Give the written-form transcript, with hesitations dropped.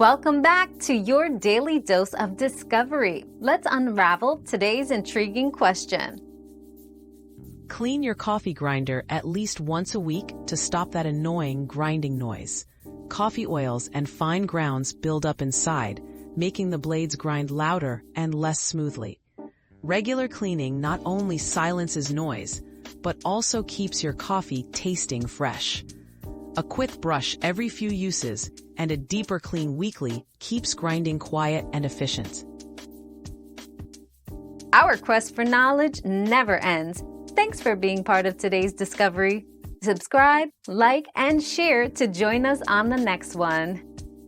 Welcome back to your daily dose of discovery. Let's unravel today's intriguing question. Clean your coffee grinder at least once a week to stop that annoying grinding noise. Coffee oils and fine grounds build up inside, making the blades grind louder and less smoothly. Regular cleaning not only silences noise, but also keeps your coffee tasting fresh. A quick brush every few uses and a deeper clean weekly keeps grinding quiet and efficient. Our quest for knowledge never ends. Thanks for being part of today's discovery. Subscribe, like, and share to join us on the next one.